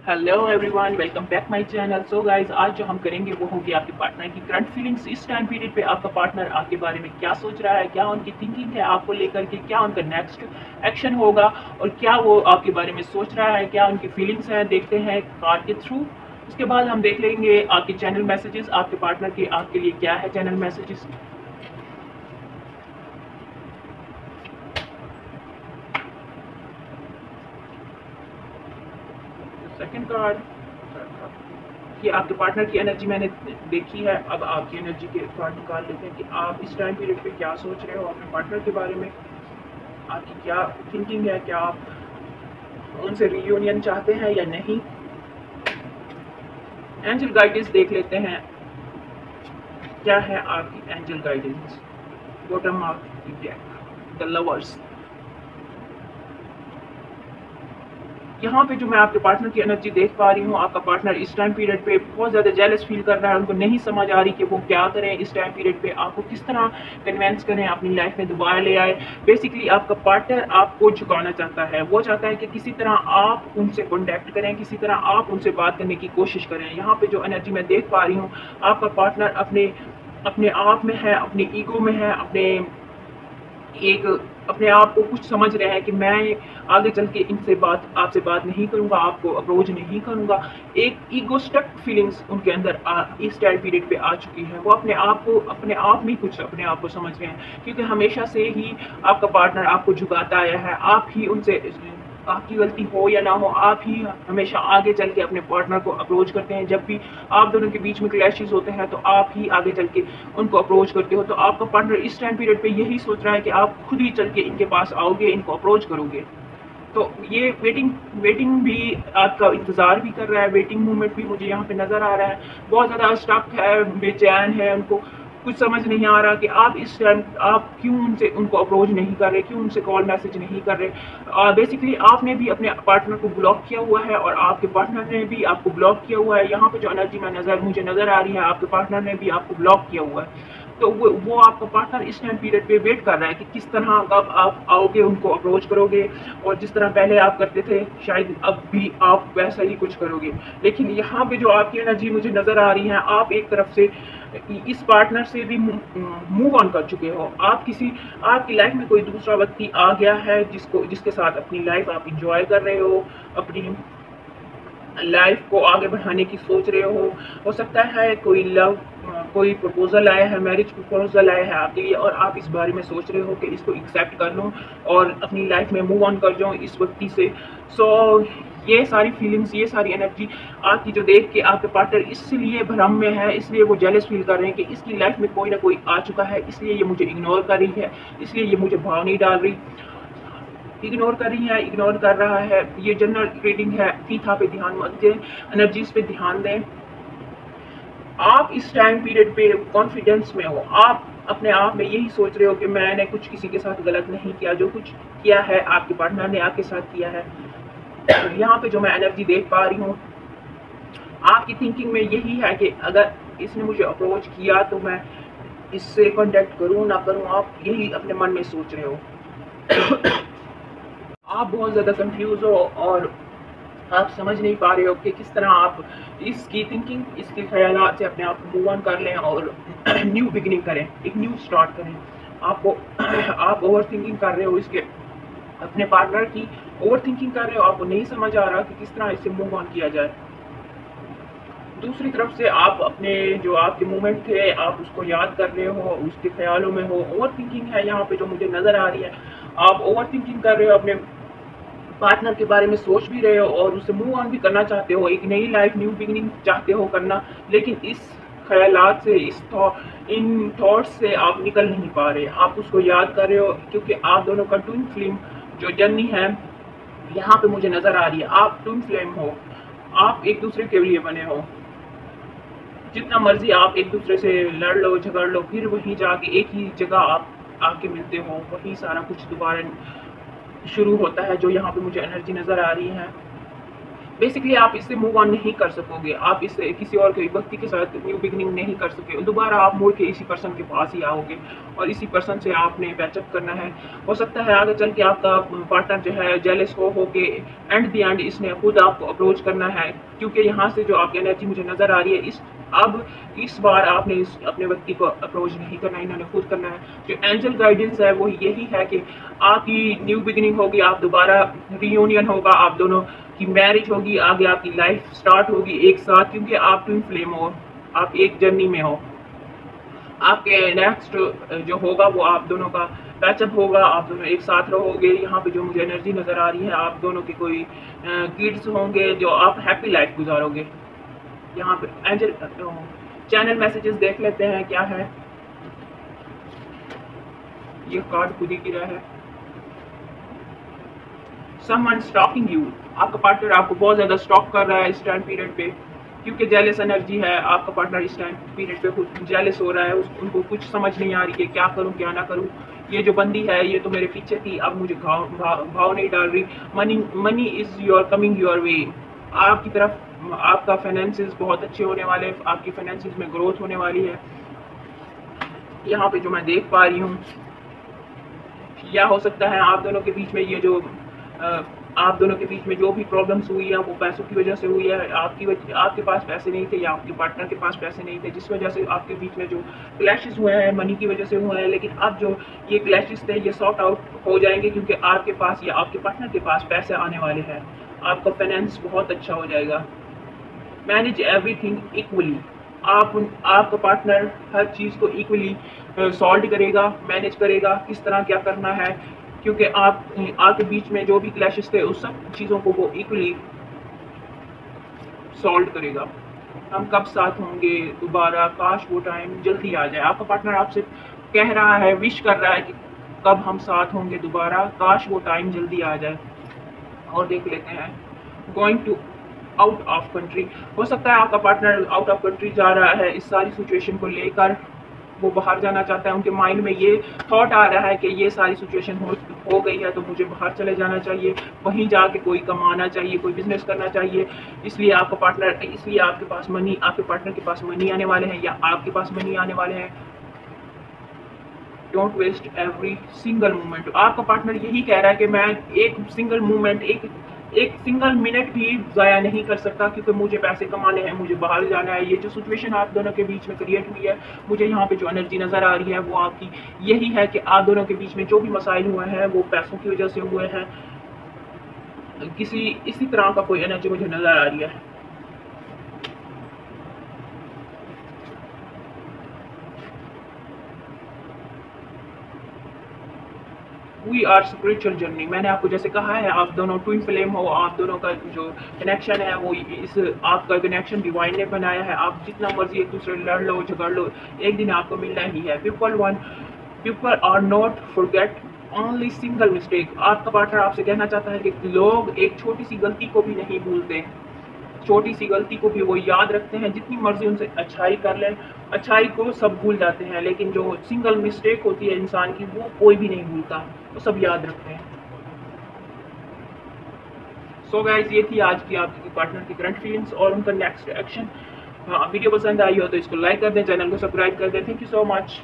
Hello everyone, welcome back my channel. So guys, आज जो हम करेंगे वो होगी आपके पार्टनर की करंट फीलिंग्स। इस टाइम पीरियड पे आपका पार्टनर आपके बारे में क्या सोच रहा है, क्या उनकी थिंकिंग है आपको लेकर के, क्या उनका नेक्स्ट एक्शन होगा और क्या वो आपके बारे में सोच रहा है, क्या उनकी फीलिंग्स हैं, देखते हैं कार्ड के थ्रू। उसके बाद हम देख लेंगे आपके चैनल मैसेजेस, आपके पार्टनर के आपके लिए क्या है चैनल मैसेजेस। सेकंड कार्ड, ये आपके पार्टनर की एनर्जी मैंने देखी है। अब आपकी एनर्जी के कार्ड निकाल लेते हैं कि आप इस टाइम पीरियड पे क्या सोच रहे हो अपने पार्टनर के बारे में, आपकी क्या थिंकिंग है, क्या आप उनसे रियूनियन चाहते हैं या नहीं। एंजल गाइडेंस देख लेते हैं, क्या है आपकी angel guidance. Bottom of the deck, the lovers. यहाँ पे जो मैं आपके पार्टनर की एनर्जी देख पा रही हूँ, आपका पार्टनर इस टाइम पीरियड पे बहुत ज़्यादा जेलस फील कर रहा है। उनको नहीं समझ आ रही कि वो क्या करें इस टाइम पीरियड पे, आपको किस तरह कन्विंस करें अपनी लाइफ में दोबारा ले आए। बेसिकली आपका पार्टनर आपको झुकाना चाहता है, वो चाहता है कि किसी तरह आप उनसे कॉन्टैक्ट करें, किसी तरह आप उनसे बात करने की कोशिश करें। यहाँ पे जो एनर्जी मैं देख पा रही हूँ, आपका पार्टनर अपने अपने आप में है, अपने ईगो में है, एक अपने आप को कुछ समझ रहे हैं कि मैं आगे चल के इनसे बात आपसे बात नहीं करूंगा, आपको अप्रोच नहीं करूंगा। एक ईगोस्टिक फीलिंग्स उनके अंदर इस टाइम पीरियड पे आ चुकी है। वो अपने आप को अपने आप में कुछ अपने आप को समझ रहे हैं, क्योंकि हमेशा से ही आपका पार्टनर आपको झुकाता आया है। आप ही उनसे, आपकी गलती हो या ना हो, आप ही हमेशा आगे चल के अपने पार्टनर को अप्रोच करते हैं। जब भी आप दोनों के बीच में क्लैशेस होते हैं तो आप ही आगे चल के उनको अप्रोच करते हो। तो आपका पार्टनर इस टाइम पीरियड पे यही सोच रहा है कि आप खुद ही चल के इनके पास आओगे, इनको अप्रोच करोगे। तो ये वेटिंग वेटिंग भी आपका इंतजार भी कर रहा है, वेटिंग मूवमेंट भी मुझे यहाँ पे नजर आ रहा है। बहुत ज़्यादा स्टक है, बेचैन है, उनको कुछ समझ नहीं आ रहा कि आप इस टाइम आप क्यों उनसे उनको अप्रोच नहीं कर रहे, क्यों उनसे कॉल मैसेज नहीं कर रहे। बेसिकली आपने भी अपने पार्टनर को ब्लॉक किया हुआ है और आपके पार्टनर ने भी आपको ब्लॉक किया हुआ है। यहाँ पे जो एनर्जी मुझे नजर आ रही है, आपके पार्टनर ने भी आपको ब्लॉक किया हुआ है। तो वो आपका पार्टनर इस टाइम पीरियड पे वेट कर रहा है कि किस तरह कब आप आओगे, उनको अप्रोच करोगे और जिस तरह पहले आप करते थे शायद अब भी आप वैसा ही कुछ करोगे। लेकिन यहाँ पे जो आपकी एनर्जी मुझे नज़र आ रही है, आप एक तरफ से इस पार्टनर से भी मूव ऑन कर चुके हो। आपकी लाइफ में कोई दूसरा व्यक्ति आ गया है जिसके साथ अपनी लाइफ आप इंजॉय कर रहे हो, अपनी लाइफ को आगे बढ़ाने की सोच रहे हो सकता है कोई प्रपोजल आया है, मैरिज प्रपोजल आया है आपके लिए और आप इस बारे में सोच रहे हो कि इसको एक्सेप्ट कर लूं और अपनी लाइफ में मूव ऑन कर जाऊं इस व्यक्ति से। सो ये सारी फीलिंग्स, ये सारी एनर्जी आपकी जो देख के आपके पार्टनर इसलिए भ्रम में है, इसलिए वो जेलस फील कर रहे हैं कि इसकी लाइफ में कोई ना कोई आ चुका है, इसलिए ये मुझे इग्नोर कर रही है, इसलिए ये मुझे भाव नहीं डाल रही, इग्नोर कर रही है, इग्नोर कर रहा है। ये जनरल रीडिंग है, थीथा पे ध्यान मत दें, एनर्जीज पे ध्यान दें। आप इस टाइम पीरियड पे कॉन्फिडेंस में हो, आप अपने आप में यही सोच रहे हो कि मैंने कुछ किसी के साथ गलत नहीं किया, जो कुछ किया है आपके पार्टनर ने आपके साथ किया है। यहाँ पे जो मैं एनर्जी देख पा रही हूँ, आपकी थिंकिंग में यही है कि अगर इसने मुझे अप्रोच किया तो मैं इससे कांटेक्ट करूँ ना करूँ, आप यही अपने मन में सोच रहे हो। आप बहुत ज़्यादा कंफ्यूज हो और आप समझ नहीं पा रहे हो कि किस तरह आप इसकी थिंकिंग, इसके ख्यालात से अपने आप को मूव ऑन कर लें और न्यू बिगिनिंग करें, एक न्यू स्टार्ट करें। आपको आप ओवर थिंकिंग कर रहे हो, इसके अपने पार्टनर की ओवर थिंकिंग कर रहे हो, आपको नहीं समझ आ रहा कि किस तरह इससे मूव ऑन किया जाए। दूसरी तरफ से आप अपने जो आपके मोमेंट थे आप उसको याद कर रहे हो, उसके ख्यालों में हो। ओवर थिंकिंग है यहाँ पे जो मुझे नज़र आ रही है, आप ओवर थिंकिंग कर रहे हो, अपने पार्टनर के बारे में सोच भी रहे हो और उससे मूव ऑन भी करना चाहते हो, एक नई लाइफ, न्यू बिगिनिंग चाहते हो करना। लेकिन इस ख्यालात से, इन थॉट्स से आप निकल नहीं पा रहे। आप उसको याद कर रहे हो क्योंकि आप दोनों का ट्विन फ्लेम जो जर्नी है यहाँ पे मुझे नज़र आ रही है। आप ट्विन फ्लेम हो, आप एक दूसरे के लिए बने हो। जितना मर्जी आप एक दूसरे से लड़ लो, झगड़ लो, फिर वहीं जाके एक ही जगह आप आके मिलते हो, वही सारा कुछ दोबारा शुरू होता है, जो यहाँ पे मुझे एनर्जी नज़र आ रही है। बेसिकली आप इससे मूव ऑन नहीं कर सकोगे, आप इससे किसी और के व्यक्ति के साथ न्यू बिगिनिंग नहीं कर सके, दोबारा आप मुड़ के इसी पर्सन के पास ही आओगे और इसी पर्सन से आपने पैचअप करना है। हो सकता है आगे चल के आपका पार्टनर जो है जेलस हो के एंड द एंड इसने खुद आपको अप्रोच करना है, क्योंकि यहाँ से जो आपकी एनर्जी मुझे नज़र आ रही है अब इस बार आपने अपने व्यक्ति को अप्रोच नहीं करना, इन्होंने खुद करना है। जो एंजल गाइडेंस है वो यही है कि आपकी न्यू बिगिनिंग होगी, आप दोबारा रियूनियन होगा, आप दोनों की मैरिज होगी, आगे आपकी लाइफ स्टार्ट होगी एक साथ, क्योंकि आप ट्विन फ्लेम हो, आप एक जर्नी में हो। आपके नेक्स्ट जो होगा वो आप दोनों का पैचअप होगा, आप दोनों एक साथ रहोगे। यहाँ पे जो मुझे एनर्जी नज़र आ रही है, आप दोनों के कोई किड्स होंगे जो आप हैप्पी लाइफ गुजारोगे। यहाँ पे एंजल चैनल मैसेजेस देख लेते हैं क्या है। ये कार्ड खुद ही गिरा है। समवन स्टॉकिंग यू, आपका पार्टनर आपको बहुत ज़्यादा स्टॉक कर रहा है इस टाइम पीरियड पे, क्योंकि जेलस एनर्जी है। आपका पार्टनर इस टाइम पीरियड पे खुद जेलस हो रहा है, उनको कुछ समझ नहीं आ रही कि क्या करूं क्या ना करूं। ये जो बंदी है ये तो मेरे पीछे थी, अब मुझे भाव नहीं डाल रही। Money is your coming your way, आपकी तरफ आपका फाइनेंसेस बहुत अच्छे होने वाले, आपकी फाइनेंसेस में ग्रोथ होने वाली है। यहाँ पे जो मैं देख पा रही हूँ, या हो सकता है आप दोनों के बीच में ये जो आप दोनों के बीच में जो भी प्रॉब्लम्स हुई है वो पैसों की वजह से हुई है। आपके पास पैसे नहीं थे या आपके पार्टनर के पास पैसे नहीं थे, जिस वजह से आपके बीच में जो क्लैशेस हुए हैं मनी की वजह से हुए हैं। लेकिन अब जो ये क्लैशेस थे ये सॉर्ट आउट हो जाएंगे, क्योंकि आपके पास या आपके पार्टनर के पास पैसे आने वाले हैं। आपका फाइनेंस बहुत अच्छा हो जाएगा। मैनेज एवरीथिंग इक्वली, आपका पार्टनर हर चीज़ को इक्वली सॉल्व करेगा, मैनेज करेगा, किस तरह क्या करना है, क्योंकि आपके बीच में जो भी क्लैशेस थे उस सब चीज़ों को वो इक्वली सॉल्व करेगा। हम कब साथ होंगे दोबारा, काश वो टाइम जल्दी आ जाए। आपका पार्टनर आपसे कह रहा है, विश कर रहा है कि कब हम साथ होंगे दोबारा, काश वो टाइम जल्दी आ जाए। और देख लेते हैं going to out of country, हो सकता है आपका पार्टनर आउट ऑफ कंट्री जा रहा है इस सारी सिचुएशन को लेकर, वो बाहर जाना चाहता है। उनके माइंड में ये थॉट आ रहा है कि ये सारी सिचुएशन हो गई है तो मुझे बाहर चले जाना चाहिए, वहीं जाके कोई कमाना चाहिए, कोई बिजनेस करना चाहिए। इसलिए आपके पास मनी, आपके पार्टनर के पास मनी आने वाले हैं या आपके पास मनी आने वाले हैं। Don't waste every single moment, आपका पार्टनर यही कह रहा है कि मैं एक सिंगल मोमेंट, एक सिंगल मिनट भी ज़ाया नहीं कर सकता, क्योंकि मुझे पैसे कमाने हैं, मुझे बाहर जाना है। ये जो सिचुएशन आप दोनों के बीच में क्रिएट हुई है, मुझे यहाँ पे जो एनर्जी नज़र आ रही है वो आपकी यही है कि आप दोनों के बीच में जो भी मसाइल हुए हैं वो पैसों की वजह से हुए हैं। इसी तरह का कोई एनर्जी मुझे नज़र आ रही है। वी आर स्पिरिचुअल जर्नी, मैंने आपको जैसे कहा है आप दोनों ट्विन फ्लेम हो, आप दोनों का जो कनेक्शन है वो इस आपका कनेक्शन डिवाइन ने बनाया है। आप जितना मर्जी एक दूसरे लड़ लो झगड़ लो, एक दिन आपको मिलना ही है। People are not forget only single mistake, आपका पार्टनर आपसे कहना चाहता है कि लोग एक छोटी सी गलती को भी नहीं भूलते, छोटी सी गलती को भी वो याद रखते हैं। जितनी मर्जी उनसे अच्छाई कर लें, अच्छाई को सब भूल जाते हैं, लेकिन जो सिंगल मिस्टेक होती है इंसान की वो कोई भी नहीं भूलता, वो सब याद रखते हैं। सो गाइज, ये थी आज की आपकी पार्टनर की करंट फीलिंग्स और उनका नेक्स्ट एक्शन। वीडियो पसंद आई हो तो इसको लाइक कर दें, चैनल को सब्सक्राइब कर दें। Thank you so much.